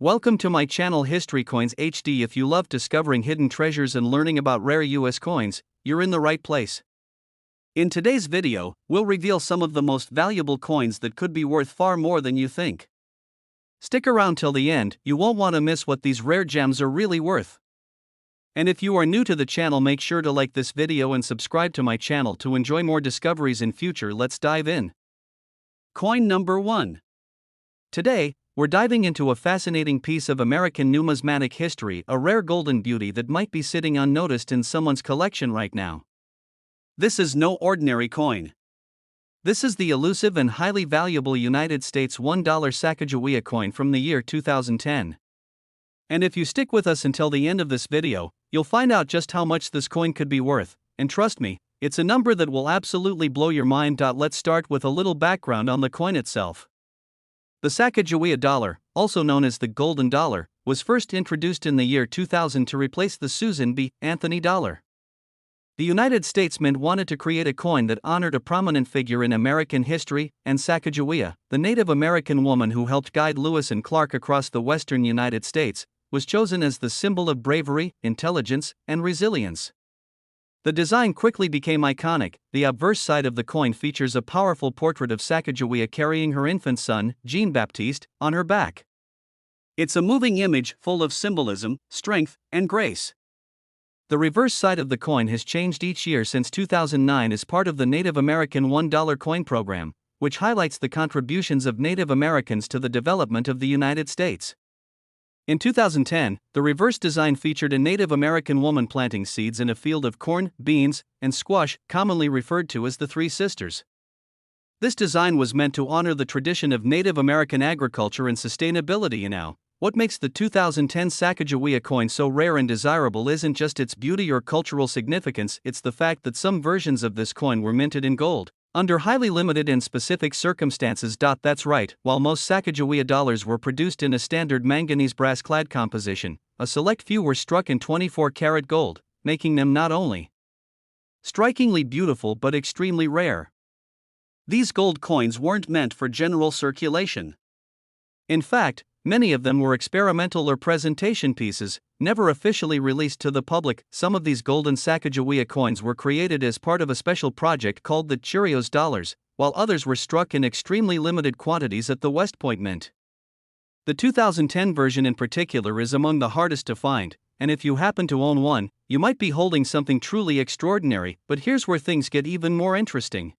Welcome to my channel History Coins HD. If you love discovering hidden treasures and learning about rare US coins, you're in the right place. In today's video, we'll reveal some of the most valuable coins that could be worth far more than you think. Stick around till the end, you won't want to miss what these rare gems are really worth. And if you are new to the channel, make sure to like this video and subscribe to my channel to enjoy more discoveries in future. Let's dive in. Coin number 1. Today, we're diving into a fascinating piece of American numismatic history, a rare golden beauty that might be sitting unnoticed in someone's collection right now. This is no ordinary coin. This is the elusive and highly valuable United States $1 Sacagawea coin from the year 2010. And if you stick with us until the end of this video, you'll find out just how much this coin could be worth, and trust me, it's a number that will absolutely blow your mind. Let's start with a little background on the coin itself. The Sacagawea dollar, also known as the golden dollar, was first introduced in the year 2000 to replace the Susan B. Anthony dollar. The United States Mint wanted to create a coin that honored a prominent figure in American history, and Sacagawea, the Native American woman who helped guide Lewis and Clark across the western United States, was chosen as the symbol of bravery, intelligence, and resilience. The design quickly became iconic. The obverse side of the coin features a powerful portrait of Sacagawea carrying her infant son, Jean-Baptiste, on her back. It's a moving image full of symbolism, strength, and grace. The reverse side of the coin has changed each year since 2009 as part of the Native American $1 coin program, which highlights the contributions of Native Americans to the development of the United States. In 2010, the reverse design featured a Native American woman planting seeds in a field of corn, beans, and squash, commonly referred to as the Three Sisters. This design was meant to honor the tradition of Native American agriculture and sustainability. What makes the 2010 Sacagawea coin so rare and desirable isn't just its beauty or cultural significance, it's the fact that some versions of this coin were minted in gold, under highly limited and specific circumstances. That's right, while most Sacagawea dollars were produced in a standard manganese brass-clad composition, a select few were struck in 24-karat gold, making them not only strikingly beautiful but extremely rare. These gold coins weren't meant for general circulation. In fact, many of them were experimental or presentation pieces, never officially released to the public. Some of these golden Sacagawea coins were created as part of a special project called the Cheerios dollars, while others were struck in extremely limited quantities at the West Point Mint. The 2010 version in particular is among the hardest to find, and if you happen to own one, you might be holding something truly extraordinary. But here's where things get even more interesting.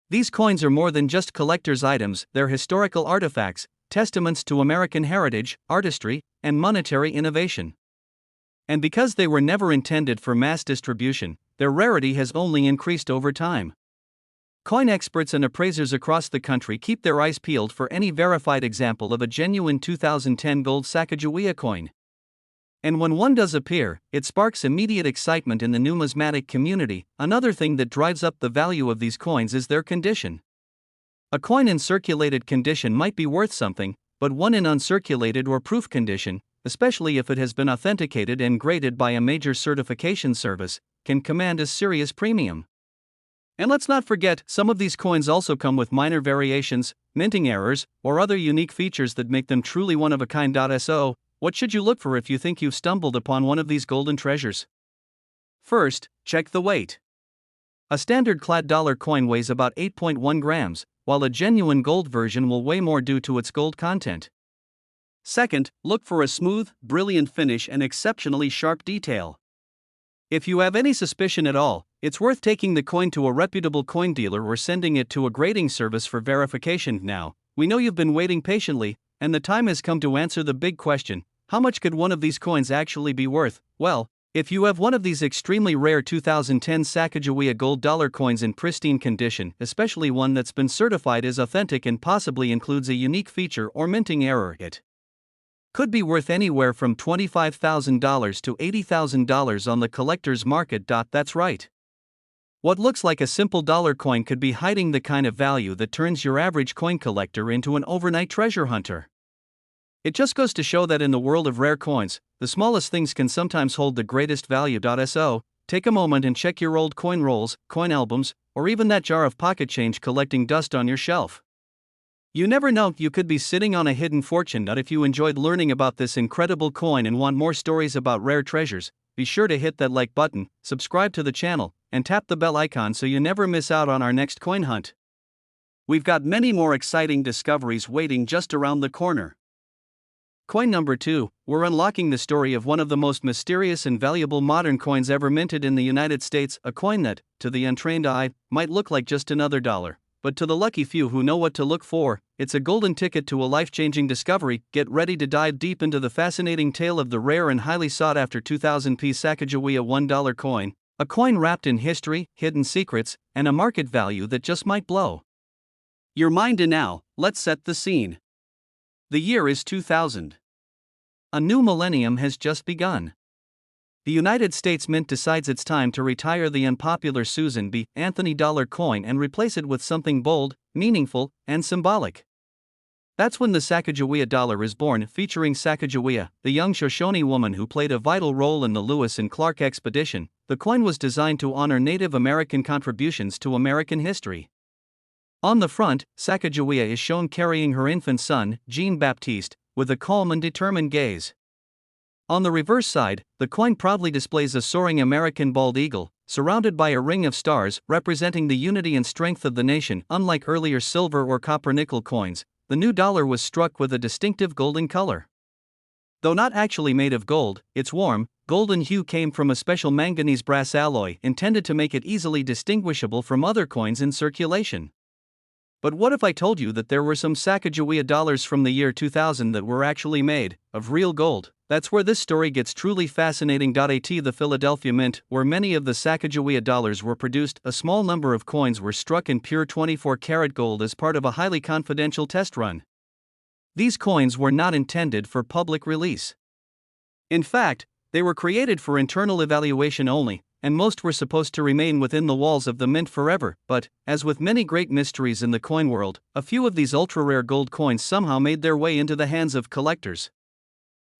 These coins are more than just collector's items, they're historical artifacts, testaments to American heritage, artistry, and monetary innovation. And because they were never intended for mass distribution, their rarity has only increased over time. Coin experts and appraisers across the country keep their eyes peeled for any verified example of a genuine 2010 gold Sacagawea coin. And when one does appear, it sparks immediate excitement in the numismatic community. Another thing that drives up the value of these coins is their condition. A coin in circulated condition might be worth something, but one in uncirculated or proof condition, especially if it has been authenticated and graded by a major certification service, can command a serious premium. And let's not forget, some of these coins also come with minor variations, minting errors, or other unique features that make them truly one of a kind. So, what should you look for if you think you've stumbled upon one of these golden treasures? First, check the weight. A standard clad dollar coin weighs about 8.1 grams, while a genuine gold version will weigh more due to its gold content. Second, look for a smooth, brilliant finish and exceptionally sharp detail. If you have any suspicion at all, it's worth taking the coin to a reputable coin dealer or sending it to a grading service for verification. Now, we know you've been waiting patiently, and the time has come to answer the big question: how much could one of these coins actually be worth? Well, if you have one of these extremely rare 2010 Sacagawea gold dollar coins in pristine condition, especially one that's been certified as authentic and possibly includes a unique feature or minting error, it could be worth anywhere from $25,000 to $80,000 on the collector's market. That's right. What looks like a simple dollar coin could be hiding the kind of value that turns your average coin collector into an overnight treasure hunter. It just goes to show that in the world of rare coins, the smallest things can sometimes hold the greatest value. So, take a moment and check your old coin rolls, coin albums, or even that jar of pocket change collecting dust on your shelf. You never know, you could be sitting on a hidden fortune. If you enjoyed learning about this incredible coin and want more stories about rare treasures, be sure to hit that like button, subscribe to the channel, and tap the bell icon so you never miss out on our next coin hunt. We've got many more exciting discoveries waiting just around the corner. Coin number 2, we're unlocking the story of one of the most mysterious and valuable modern coins ever minted in the United States, a coin that, to the untrained eye, might look like just another dollar. But to the lucky few who know what to look for, it's a golden ticket to a life-changing discovery. Get ready to dive deep into the fascinating tale of the rare and highly sought-after 2000p Sacagawea $1 coin, a coin wrapped in history, hidden secrets, and a market value that just might blow your mind. And now, let's set the scene. The year is 2000. A new millennium has just begun. The United States Mint decides it's time to retire the unpopular Susan B. Anthony dollar coin and replace it with something bold, meaningful, and symbolic. That's when the Sacagawea dollar is born, featuring Sacagawea, the young Shoshone woman who played a vital role in the Lewis and Clark expedition. The coin was designed to honor Native American contributions to American history. On the front, Sacagawea is shown carrying her infant son, Jean-Baptiste, with a calm and determined gaze. On the reverse side, the coin proudly displays a soaring American bald eagle, surrounded by a ring of stars representing the unity and strength of the nation. Unlike earlier silver or copper nickel coins, the new dollar was struck with a distinctive golden color. Though not actually made of gold, its warm, golden hue came from a special manganese brass alloy intended to make it easily distinguishable from other coins in circulation. But what if I told you that there were some Sacagawea dollars from the year 2000 that were actually made of real gold? That's where this story gets truly fascinating. At the Philadelphia Mint, where many of the Sacagawea dollars were produced, a small number of coins were struck in pure 24-karat gold as part of a highly confidential test run. These coins were not intended for public release. In fact, they were created for internal evaluation only, and most were supposed to remain within the walls of the mint forever. But, as with many great mysteries in the coin world, a few of these ultra-rare gold coins somehow made their way into the hands of collectors.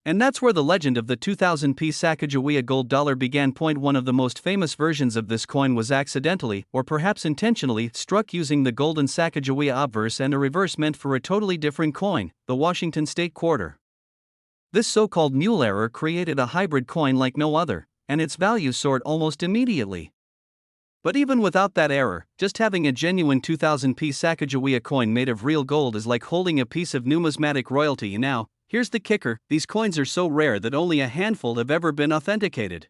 And that's where the legend of the 2000p Sacagawea gold dollar began. One of the most famous versions of this coin was accidentally, or perhaps intentionally, struck using the golden Sacagawea obverse and a reverse meant for a totally different coin, the Washington State quarter. This so-called mule error created a hybrid coin like no other, and its value soared almost immediately. But even without that error, just having a genuine 2000p Sacagawea coin made of real gold is like holding a piece of numismatic royalty. Now, here's the kicker: these coins are so rare that only a handful have ever been authenticated.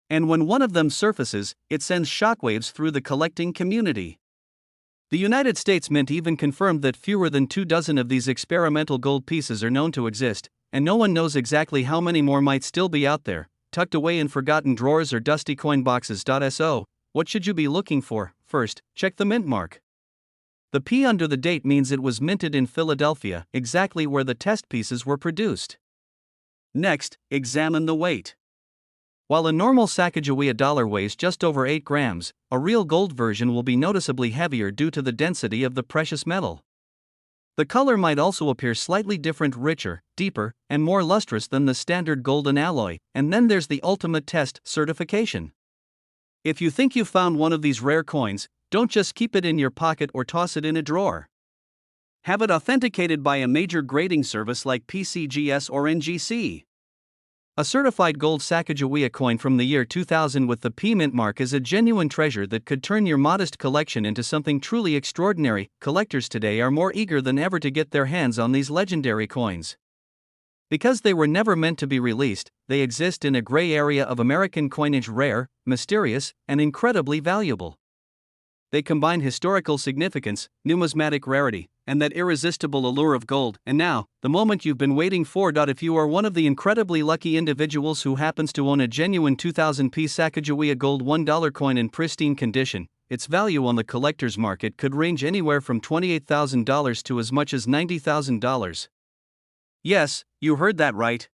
And when one of them surfaces, it sends shockwaves through the collecting community. The United States Mint even confirmed that fewer than 24 of these experimental gold pieces are known to exist, and no one knows exactly how many more might still be out there, tucked away in forgotten drawers or dusty coin boxes. So, what should you be looking for? First, check the mint mark. The P under the date means it was minted in Philadelphia, exactly where the test pieces were produced. Next, examine the weight. While a normal Sacagawea dollar weighs just over 8 grams, a real gold version will be noticeably heavier due to the density of the precious metal. The color might also appear slightly different, richer, deeper, and more lustrous than the standard golden alloy. And then there's the ultimate test: certification. If you think you found one of these rare coins, don't just keep it in your pocket or toss it in a drawer. Have it authenticated by a major grading service like PCGS or NGC. A certified gold Sacagawea coin from the year 2000 with the P mint mark is a genuine treasure that could turn your modest collection into something truly extraordinary. Collectors today are more eager than ever to get their hands on these legendary coins. Because they were never meant to be released, they exist in a gray area of American coinage: rare, mysterious, and incredibly valuable. They combine historical significance, numismatic rarity, and that irresistible allure of gold. And now, the moment you've been waiting for. If you are one of the incredibly lucky individuals who happens to own a genuine 2000p Sacagawea gold $1 coin in pristine condition, its value on the collector's market could range anywhere from $28,000 to as much as $90,000. Yes, you heard that right.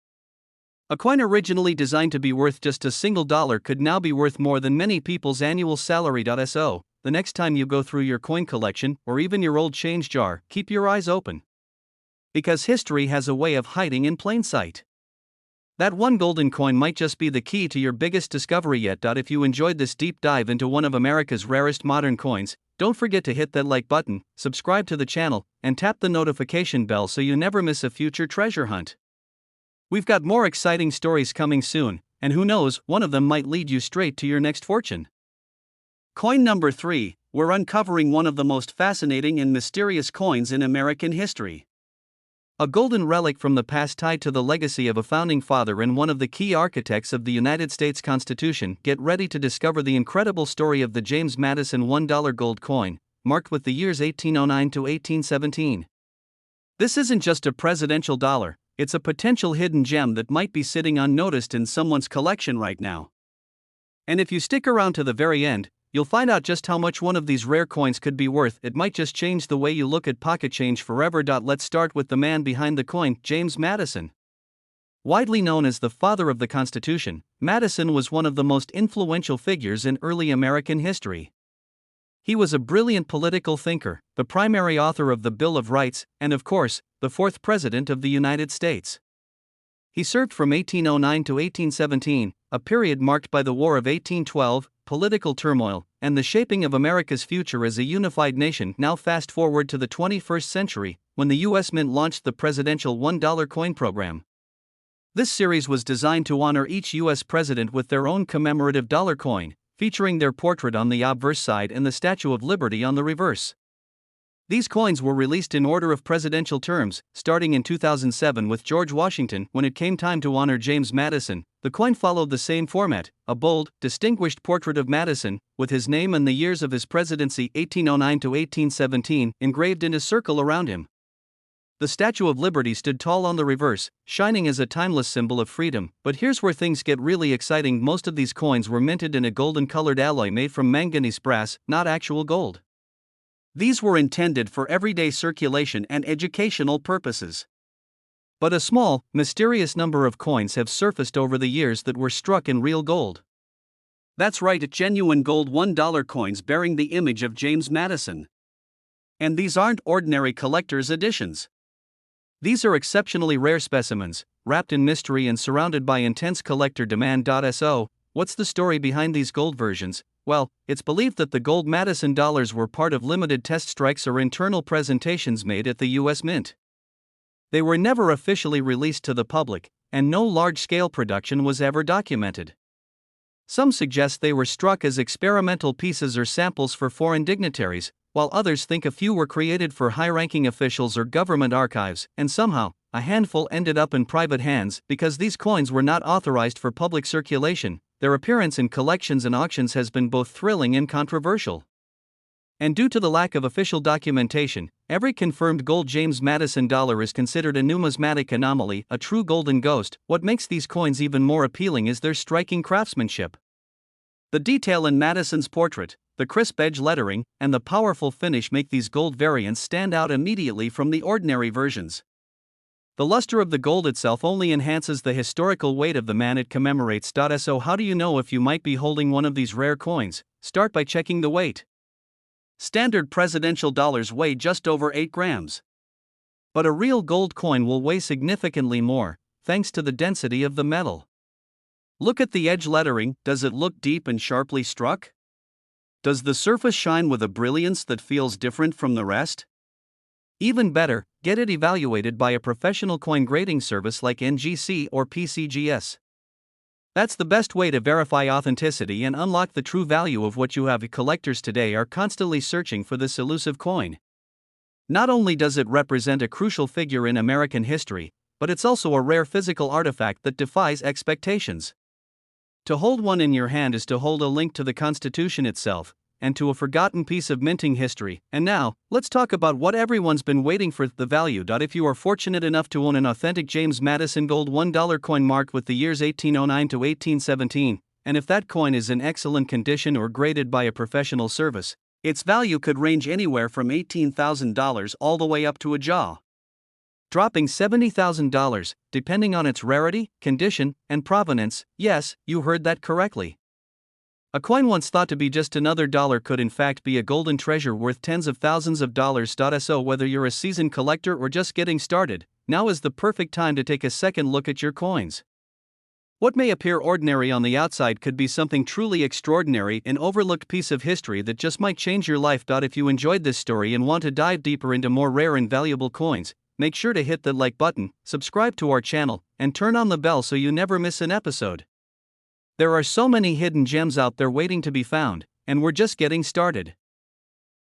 A coin originally designed to be worth just a single dollar could now be worth more than many people's annual salary. So, the next time you go through your coin collection, or even your old change jar, keep your eyes open. Because history has a way of hiding in plain sight. That one golden coin might just be the key to your biggest discovery yet. If you enjoyed this deep dive into one of America's rarest modern coins, Don't forget to hit that like button, subscribe to the channel, and tap the notification bell so you never miss a future treasure hunt. We've got more exciting stories coming soon, and who knows, one of them might lead you straight to your next fortune. Coin number 3, we're uncovering one of the most fascinating and mysterious coins in American history. A golden relic from the past tied to the legacy of a founding father and one of the key architects of the United States Constitution. Get ready to discover the incredible story of the James Madison $1 gold coin, marked with the years 1809 to 1817. This isn't just a presidential dollar, it's a potential hidden gem that might be sitting unnoticed in someone's collection right now. And if you stick around to the very end, you'll find out just how much one of these rare coins could be worth. It might just change the way you look at pocket change forever. Let's start with the man behind the coin, James Madison. Widely known as the father of the Constitution, Madison was one of the most influential figures in early American history. He was a brilliant political thinker, the primary author of the Bill of Rights, and of course, the fourth President of the United States. He served from 1809 to 1817, a period marked by the War of 1812, political turmoil, and the shaping of America's future as a unified nation. Now fast forward to the 21st century, when the U.S. Mint launched the presidential $1 coin program. This series was designed to honor each U.S. president with their own commemorative dollar coin, featuring their portrait on the obverse side and the Statue of Liberty on the reverse. These coins were released in order of presidential terms, starting in 2007 with George Washington. When it came time to honor James Madison, the coin followed the same format, a bold, distinguished portrait of Madison, with his name and the years of his presidency 1809 to 1817 engraved in a circle around him. The Statue of Liberty stood tall on the reverse, shining as a timeless symbol of freedom. But here's where things get really exciting. Most of these coins were minted in a golden-colored alloy made from manganese brass, not actual gold. These were intended for everyday circulation and educational purposes. But a small, mysterious number of coins have surfaced over the years that were struck in real gold. That's right, genuine gold $1 coins bearing the image of James Madison. And these aren't ordinary collector's editions. These are exceptionally rare specimens, wrapped in mystery and surrounded by intense collector demand. So, what's the story behind these gold versions? Well, it's believed that the gold Madison dollars were part of limited test strikes or internal presentations made at the U.S. Mint. They were never officially released to the public, and no large-scale production was ever documented. Some suggest they were struck as experimental pieces or samples for foreign dignitaries, while others think a few were created for high-ranking officials or government archives, and somehow, a handful ended up in private hands. Because these coins were not authorized for public circulation, their appearance in collections and auctions has been both thrilling and controversial. And due to the lack of official documentation, every confirmed gold James Madison dollar is considered a numismatic anomaly, a true golden ghost. What makes these coins even more appealing is their striking craftsmanship. The detail in Madison's portrait, the crisp edge lettering, and the powerful finish make these gold variants stand out immediately from the ordinary versions. The luster of the gold itself only enhances the historical weight of the man it commemorates. So how do you know if you might be holding one of these rare coins? Start by checking the weight. Standard presidential dollars weigh just over 8 grams. But a real gold coin will weigh significantly more, thanks to the density of the metal. Look at the edge lettering. Does it look deep and sharply struck? Does the surface shine with a brilliance that feels different from the rest? Even better, get it evaluated by a professional coin grading service like NGC or PCGS. That's the best way to verify authenticity and unlock the true value of what you have. Collectors today are constantly searching for this elusive coin. Not only does it represent a crucial figure in American history, but it's also a rare physical artifact that defies expectations. To hold one in your hand is to hold a link to the Constitution itself, and to a forgotten piece of minting history. And now, let's talk about what everyone's been waiting for, the value. If you are fortunate enough to own an authentic James Madison gold $1 coin marked with the years 1809 to 1817, and if that coin is in excellent condition or graded by a professional service, its value could range anywhere from $18,000 all the way up to a jaw-dropping $70,000, depending on its rarity, condition, and provenance. Yes, you heard that correctly. A coin once thought to be just another dollar could in fact be a golden treasure worth tens of thousands of dollars. So whether you're a seasoned collector or just getting started, now is the perfect time to take a second look at your coins. What may appear ordinary on the outside could be something truly extraordinary, an overlooked piece of history that just might change your life. If you enjoyed this story and want to dive deeper into more rare and valuable coins, make sure to hit the like button, subscribe to our channel, and turn on the bell so you never miss an episode. There are so many hidden gems out there waiting to be found, and we're just getting started.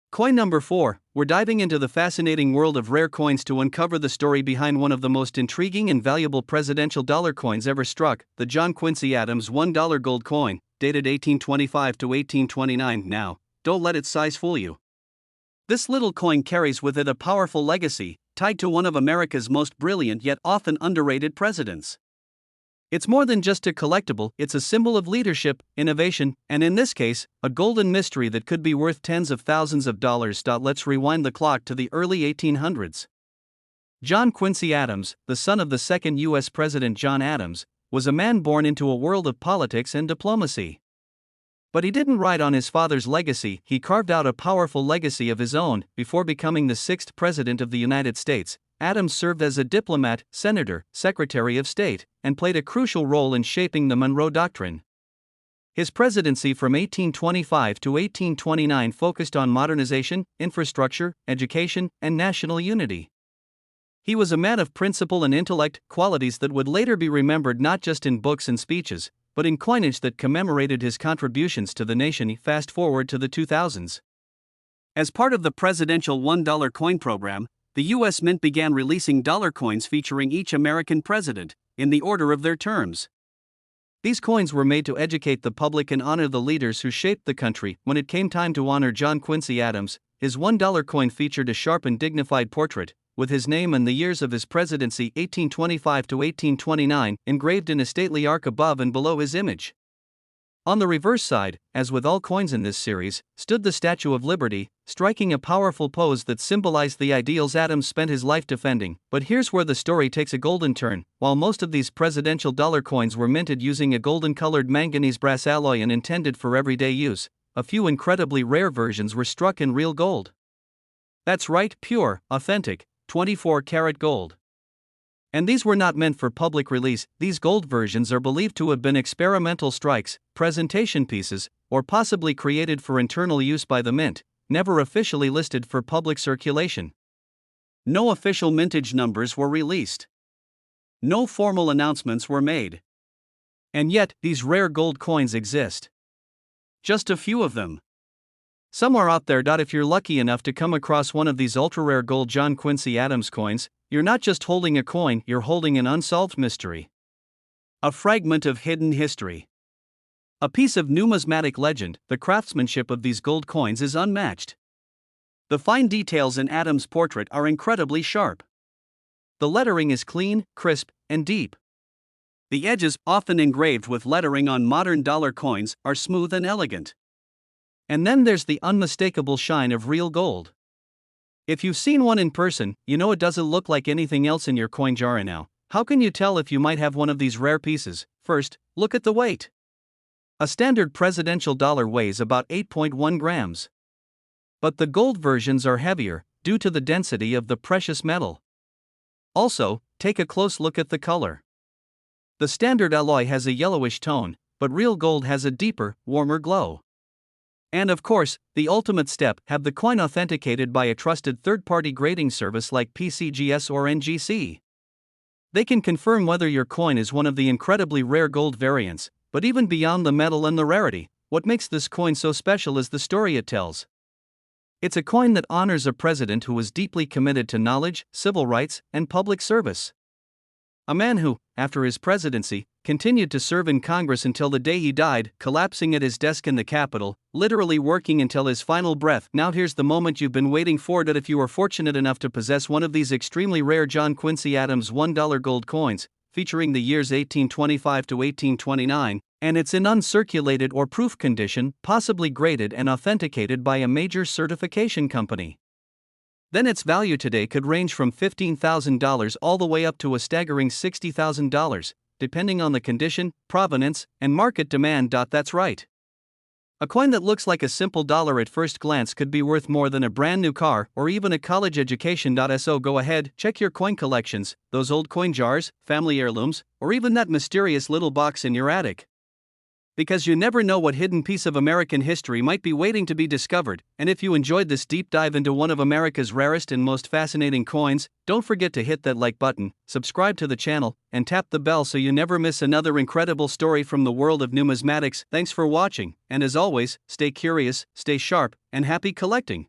Coin number 4, we're diving into the fascinating world of rare coins to uncover the story behind one of the most intriguing and valuable presidential dollar coins ever struck, the John Quincy Adams $1 gold coin, dated 1825 to 1829. Now, don't let its size fool you. This little coin carries with it a powerful legacy, tied to one of America's most brilliant yet often underrated presidents. It's more than just a collectible, it's a symbol of leadership, innovation, and in this case, a golden mystery that could be worth tens of thousands of dollars. Let's rewind the clock to the early 1800s. John Quincy Adams, the son of the second U.S. President John Adams, was a man born into a world of politics and diplomacy. But he didn't ride on his father's legacy, he carved out a powerful legacy of his own. Before becoming the 6th President of the United States, Adams served as a diplomat, senator, secretary of state, and played a crucial role in shaping the Monroe Doctrine. His presidency from 1825 to 1829 focused on modernization, infrastructure, education, and national unity. He was a man of principle and intellect, qualities that would later be remembered not just in books and speeches, but in coinage that commemorated his contributions to the nation. Fast forward to the 2000s. As part of the presidential $1 coin program, the U.S. Mint began releasing dollar coins featuring each American president, in the order of their terms. These coins were made to educate the public and honor the leaders who shaped the country. When it came time to honor John Quincy Adams, his $1 coin featured a sharp and dignified portrait, with his name and the years of his presidency 1825 to 1829 engraved in a stately arc above and below his image. On the reverse side, as with all coins in this series, stood the Statue of Liberty, striking a powerful pose that symbolized the ideals Adams spent his life defending. But here's where the story takes a golden turn. While most of these presidential dollar coins were minted using a golden-colored manganese brass alloy and intended for everyday use, a few incredibly rare versions were struck in real gold. That's right, pure, authentic, 24-karat gold. And these were not meant for public release. These gold versions are believed to have been experimental strikes, presentation pieces, or possibly created for internal use by the mint, never officially listed for public circulation. No official mintage numbers were released. No formal announcements were made. And yet, these rare gold coins exist. Just a few of them. Somewhere out there. If you're lucky enough to come across one of these ultra-rare gold John Quincy Adams coins, you're not just holding a coin, you're holding an unsolved mystery. A fragment of hidden history. A piece of numismatic legend. The craftsmanship of these gold coins is unmatched. The fine details in Adams' portrait are incredibly sharp. The lettering is clean, crisp, and deep. The edges, often engraved with lettering on modern dollar coins, are smooth and elegant. And then there's the unmistakable shine of real gold. If you've seen one in person, you know it doesn't look like anything else in your coin jar. Now, how can you tell if you might have one of these rare pieces? First, look at the weight. A standard presidential dollar weighs about 8.1 grams. But the gold versions are heavier, due to the density of the precious metal. Also, take a close look at the color. The standard alloy has a yellowish tone, but real gold has a deeper, warmer glow. And of course, the ultimate step, have the coin authenticated by a trusted third-party grading service like PCGS or NGC. They can confirm whether your coin is one of the incredibly rare gold variants. But even beyond the metal and the rarity, what makes this coin so special is the story it tells. It's a coin that honors a president who was deeply committed to knowledge, civil rights, and public service. A man who, after his presidency, continued to serve in Congress until the day he died, collapsing at his desk in the Capitol, literally working until his final breath. Now here's the moment you've been waiting for. That if you are fortunate enough to possess one of these extremely rare John Quincy Adams $1 gold coins, featuring the years 1825 to 1829, and it's in uncirculated or proof condition, possibly graded and authenticated by a major certification company, then its value today could range from $15,000 all the way up to a staggering $60,000, depending on the condition, provenance, and market demand. That's right. A coin that looks like a simple dollar at first glance could be worth more than a brand new car or even a college education. So go ahead, check your coin collections, those old coin jars, family heirlooms, or even that mysterious little box in your attic. Because you never know what hidden piece of American history might be waiting to be discovered. And if you enjoyed this deep dive into one of America's rarest and most fascinating coins, don't forget to hit that like button, subscribe to the channel, and tap the bell so you never miss another incredible story from the world of numismatics. Thanks for watching, and as always, stay curious, stay sharp, and happy collecting.